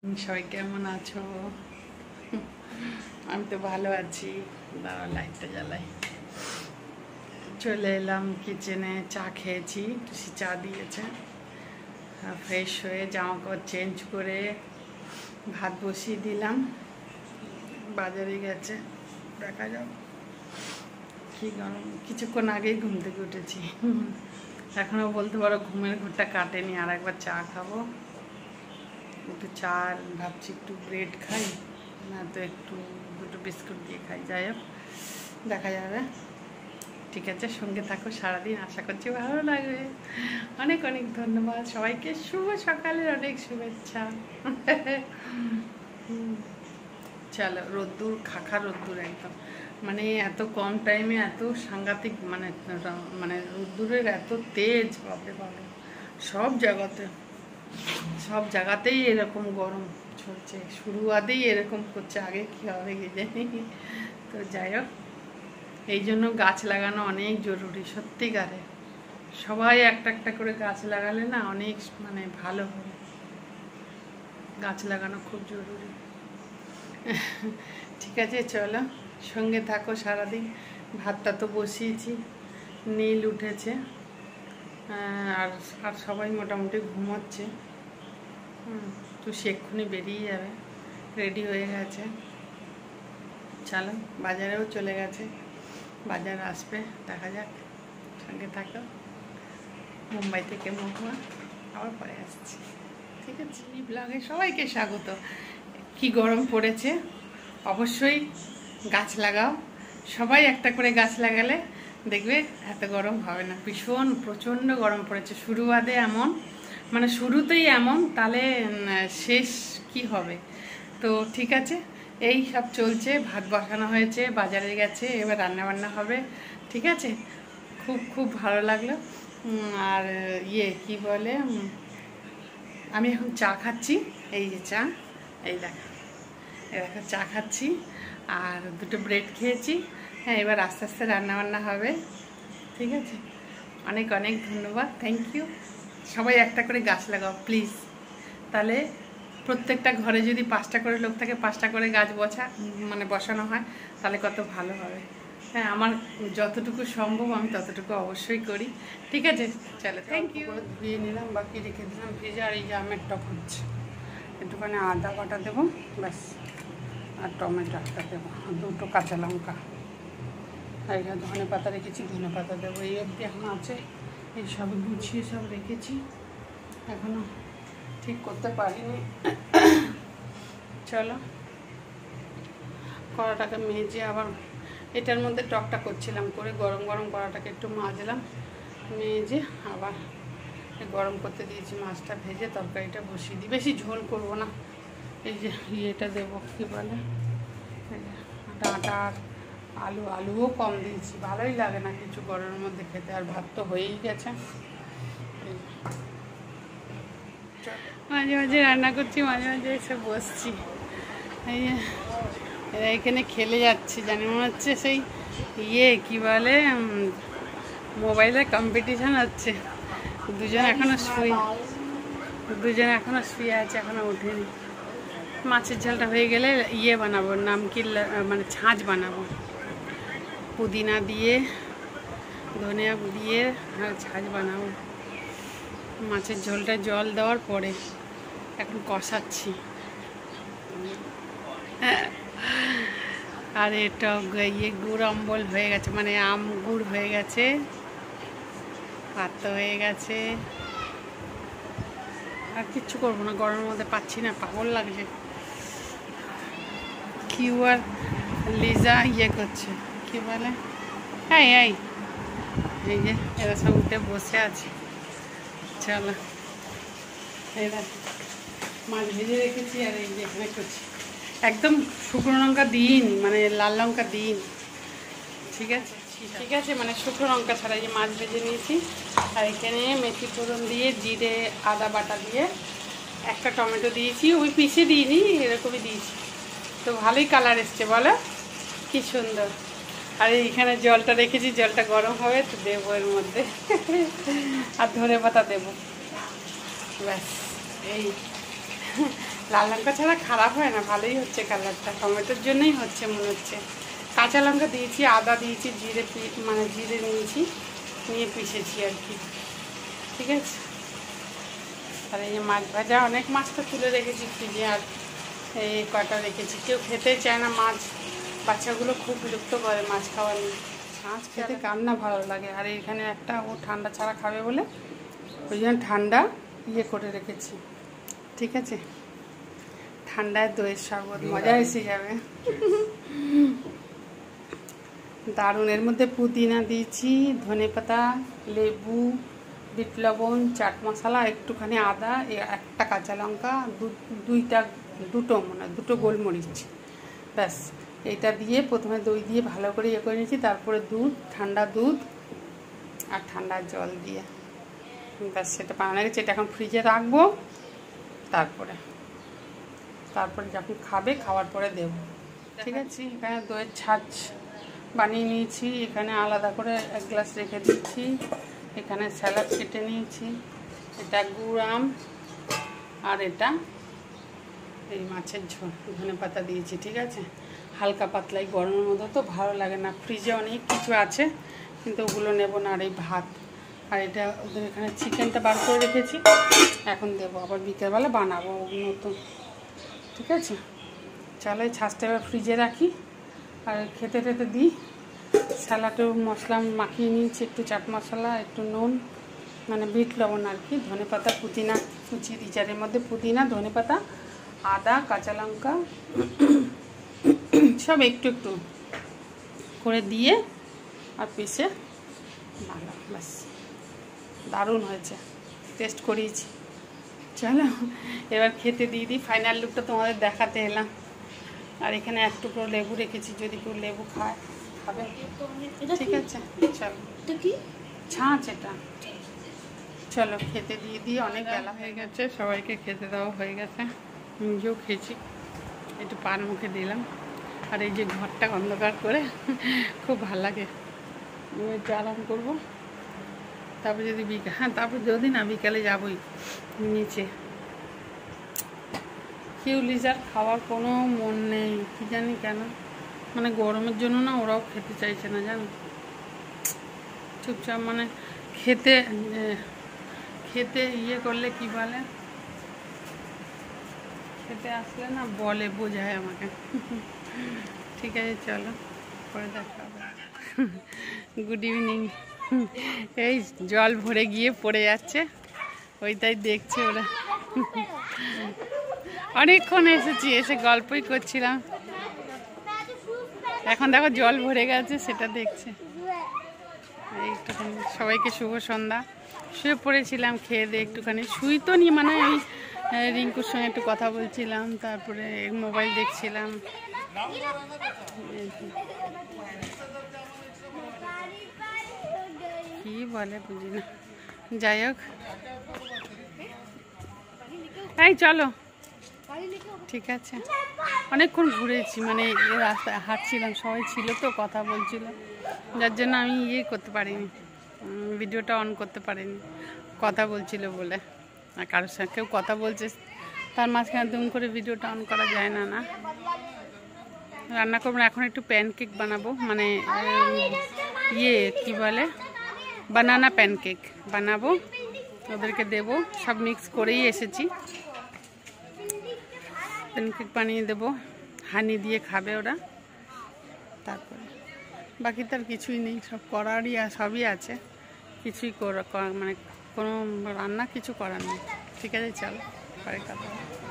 সবাই কেমন আছো? আমি তো ভালো আছি। দাঁড়াও লাইটটা জ্বালাই। চলে এলাম কিচেনে, চা খেয়েছি, টুসি চা দিয়েছে। ফ্রেশ হয়ে জামা কাপড় চেঞ্জ করে ভাত বসিয়ে দিলাম। বাজারে গেছে, দেখা যাক কী গরম। কিছুক্ষণ আগেই ঘুম থেকে উঠেছি, এখনও বলতে পারো ঘুমের ঘোরটা কাটেনি। আর একবার চা খাবো, একটু চা ভাবছি একটু ব্রেড খাই, না তো একটু দুটো বিস্কুট দিয়ে খাই। যাই হোক, দেখা যাবে। ঠিক আছে, সঙ্গে থাকো সারাদিন, আশা করছি ভালো লাগবে। অনেক অনেক ধন্যবাদ সবাইকে, শুভ সকালের অনেক শুভেচ্ছা। চলো, রোদ্দুর খাখা রোদ্দুর একদম, মানে এত কম টাইমে এত সাংঘাতিক, মানে রোদ্দুরের এত তেজ, বাপরে বাপরে। সব জায়গাতেই এরকম গরম চলছে, শুরুয়াতেই এরকম করছে, আগে কী হবে কি জানি। তো যাই হোক, এই জন্য গাছ লাগানো অনেক জরুরি সত্যিকারে। সবাই একটা একটা করে গাছ লাগালে না অনেক মানে ভালো হবে। গাছ লাগানো খুব জরুরি। ঠিক আছে, চলো সঙ্গে থাকো সারাদিন। ভাতটা তো বসিয়েছি, নীল উঠেছে, আর আর সবাই মোটামুটি ঘুমোচ্ছে। তো সে এক্ষুনি বেরিয়ে যাবে, রেডি হয়ে গেছে। চলো, বাজারেও চলে গেছে, বাজার আসবে, দেখা যাক। সঙ্গে থাকো। মুম্বাই থেকে মহুয়া, আবার পরে আসছি। ঠিক আছে, এই ব্লগে সবাইকে স্বাগত। কি গরম পড়েছে, অবশ্যই গাছ লাগাও। সবাই একটা করে গাছ লাগালে দেখবে এত গরম হবে না। ভীষণ প্রচণ্ড গরম পড়েছে, শুরুতে এমন, মানে শুরুতেই এমন, তাহলে শেষ কি হবে। তো ঠিক আছে, এই সব চলছে। ভাত বসানো হয়েছে, বাজারে গেছে, এবার রান্নাবান্না হবে। ঠিক আছে, খুব খুব ভালো লাগলো। আর কি বলে, আমি এখন চা খাচ্ছি। এই যে চা, এই দেখো চা খাচ্ছি, আর দুটো ব্রেড খেয়েছি। হ্যাঁ, এবার আস্তে আস্তে রান্নাবান্না হবে। ঠিক আছে, অনেক অনেক ধন্যবাদ, থ্যাংক ইউ। সবাই একটা করে গাছ লাগাও প্লিজ, তাহলে প্রত্যেকটা ঘরে যদি 5টা করে লোক থাকে, 5টা করে গাছ বসানো হয়, তাহলে কত ভালো হবে। হ্যাঁ, আমার যতটুকু সম্ভব আমি ততটুকু অবশ্যই করি। ঠিক আছে, চলো, থ্যাংক ইউ। ধুয়ে নিলাম, বাকি রেখে দিলাম ভেজে। আর এই যে আমের টক হচ্ছে, একটুখানি আদা বাটা দেবো ব্যাস, আর টমেটো একটা দেবো, দুটো কাঁচা লঙ্কা। আর এখানে ধনে পাতা রেখেছি, ধনে পাতা দেবো। এই অবধি এখন আছে, এই সব গুছিয়ে সব রেখেছি, এখনও ঠিক করতে পারিনি। চলো, কড়াটাকে মেজে আবার এটার মধ্যে টকটা করছিলাম, করে গরম গরম কড়াটাকে একটু মাজলাম, মেজে আবার গরম করতে দিয়েছি। মাছটা ভেজে তরকারিটা বসিয়ে দিই, বেশি ঝোল করব না। এই যে ইয়েটা দেবো, কী বলে, ডাঁটা আর আলুও কম দিয়েছি, ভালোই লাগে না কিছু গরমের মধ্যে খেতে। আর ভাত তো হয়েই গেছে। মাঝে মাঝে রান্না করছি, মাঝে মাঝে এসে বসছি। এই যে এরা এখানে খেলে যাচ্ছে, জানি মনে হচ্ছে সেই কি বলে, মোবাইলে কম্পিটিশান হচ্ছে। দুজন এখনো শুয়ে আছে, এখনো ওঠেনি। মাছের ঝালটা হয়ে গেলে বানাবো, নাম কি, মানে ছাঁচ বানাবো, পুদিনা দিয়ে ধনিয়া দিয়ে ছাঁচ বানাবো। মাছের ঝোলটা জল দেওয়ার পরে এখন কষাচ্ছি। আর এটা গুড় অম্বল হয়ে গেছে, মানে আম গুড় হয়ে গেছে, ভাত হয়ে গেছে। আর কিচ্ছু করবো না, গরমের মধ্যে পাচ্ছি না, পাগল লাগছে। কিউ আর লিজা করছে, কি বলে, এই যে এরা সব উঠে বসে আছে। চলো, এরা মাছ ভেজে রেখেছি, আর এই যে এখানে করছি। একদম শুকনো লঙ্কা দিইনি, মানে লাল লঙ্কা দিইনি। ঠিক আছে, মানে শুকনো লঙ্কা ছাড়া এই যে মাছ ভেজে নিয়েছি। আর এখানে মেথি ফোড়ন দিয়ে, জিরে আদা বাটা দিয়ে, একটা টমেটো দিয়েছি, ওই পিষে দিইনি, এরকমই দিয়েছি। তো ভালোই কালার এসছে, বলো কি সুন্দর। আর এইখানে জলটা রেখেছি, জলটা গরম হবে তো দেবো এর মধ্যে, আর ধনে পাতা দেবো, ব্যাস। এই লাল লঙ্কা ছাড়া খারাপ হয় না, ভালোই হচ্ছে কালারটা, টমেটোর জন্যই হচ্ছে মনে হচ্ছে। কাঁচা লঙ্কা দিয়েছি, আদা দিয়েছি, জিরে মানে জিরে নিয়েছি, নিয়ে পিষেছি আর কি। ঠিক আছে। আর এই যে মাছ ভাজা, অনেক মাছ তো তুলে রেখেছি ফ্রিজে, আর এই কটা রেখেছি। কেউ খেতে চায় না মাছ, বাচ্চাগুলো খুব বিরক্ত করে মাছ খাওয়া নিয়ে। মাছ খেতে কার না ভালো লাগে। আর এখানে একটা ও ঠান্ডা ছাড়া খাবে বলে ওই জন্য ঠান্ডা করে রেখেছি। ঠিক আছে, ঠান্ডায় দইয়ের শরবত মজা এসে যাবে। দারুণ। এর মধ্যে পুদিনা দিয়েছি, ধনেপাতা, লেবু, বিট লবণ, চাট মশলা, একটুখানি আদা, একটা কাঁচা লঙ্কা, দুটো গোলমরিচ, ব্যাস। এটা দিয়ে প্রথমে দই দিয়ে ভালো করে করে নিয়েছি, তারপরে দুধ, ঠান্ডা দুধ আর ঠান্ডা জল দিয়ে ব্যাস সেটা বানানো গেছে। এটা এখন ফ্রিজে রাখবো, তারপরে যখন খাবে খাওয়ার পরে দেব। ঠিক আছে। এখানে দইয়ের ছাঁচ বানিয়ে নিয়েছি, এখানে আলাদা করে 1 গ্লাস রেখে দিচ্ছি। এখানে স্যালাড কেটে নিয়েছি, এটা গুড় আম, আর এটা এই মাছের ঝোল, ধনেপাতা দিয়েছি। ঠিক আছে, হালকা পাতলাই, গরমের মধ্যে তো ভালো লাগে না। ফ্রিজে অনেক কিছু আছে কিন্তু ওগুলো নেব না। আর এই ভাত, আর এটা ওদের এখানে চিকেনটা বার করে রেখেছি, এখন দেবো, আবার বিকেলবেলা বানাবো নতুন। ঠিক আছে, চলো এই ছাঁচটা এবার ফ্রিজে রাখি আর খেতে দিই। স্যালাডেও মশলা মাখিয়ে নিয়েছি, একটু চাট মশলা, একটু নুন, মানে বিট লবণ আর কি, ধনেপাতা, পুদিনা কুচিয়ে দিয়েছি। এর মধ্যে পুদিনা, ধনেপাতা, আদা, কাঁচা লঙ্কা সব একটু একটু করে দিয়ে আর পিষে ভালো, ব্যাস দারুণ হয়েছে, টেস্ট করিয়েছি। চলো এবার খেতে দিয়ে দিই। ফাইনাল লুকটা তোমাদের দেখাতে এলাম। আর এখানে এক টুকরো লেবু রেখেছি, যদি কেউ লেবু খাবে। ঠিক আছে, চলো। ছাঁচ এটা। চলো খেতে দিয়ে দিই, অনেক বেলা হয়ে গেছে, সবাইকে খেতে দেওয়া হয়ে গেছে, নিজেও খেয়েছি, একটু পান মুখে দিলাম। আর এই যে ঘরটা অন্ধকার করে খুব ভালো লাগে, একটু আরাম করবো। তারপর যদি তারপর যদি না বিকালে যাবই নিচে। কিউলিজার খাওয়ার কোনো মন নেই, কি জানি কেন, মানে গরমের জন্য না ওরাও খেতে চাইছে না জানো। চুপচাপ মানে খেতে করলে কি বলে, খেতে আসলে না বলে, বোঝায় আমাকে। ঠিক আছে, চলো পরে দেখা হবে। Good evening. এই জল ভরে গিয়ে পড়ে যাচ্ছে, ওইটাই দেখছে ওরা। অনেকক্ষণ এসেছি, এসে গল্পই করছিলাম, এখন দেখো জল ভরে গেছে, সেটা দেখছে। একটুখানি সবাইকে শুভ সন্ধ্যা। শুয়ে পড়েছিলাম খেয়ে দিয়ে, একটুখানি শুই তো নি, মানে ওই রিঙ্কুর সঙ্গে একটু কথা বলছিলাম, তারপরে মোবাইল দেখছিলাম। কি বলে বুঝি না, যাই হোক। এই চলো, ঠিক আছে। অনেকক্ষণ ঘুরেছি, মানে রাস্তায় হাঁটছিলাম, সবাই ছিল তো, কথা বলছিল, যার জন্য আমি করতে পারিনি, ভিডিওটা অন করতে পারিনি, কথা বলছিল বলে। আর কারোর সঙ্গে কেউ কথা বলছে, তার মাঝখানে দুম করে ভিডিওটা অন করা যায় না। না, রান্না করবো এখন, একটু প্যানকেক বানাবো, মানে কি বলে, বানানা প্যানকেক বানাবো, ওদেরকে দেবো। সব মিক্স করেই এসেছি, প্যানকেক বানিয়ে দেবো, হানি দিয়ে খাবে ওরা। তারপরে বাকি তার কিছুই নেই, সব করারই সবই আছে, কিছুই মানে কোনো রান্না কিছু করার নেই। ঠিক আছে, চলো পরে কথা হবে।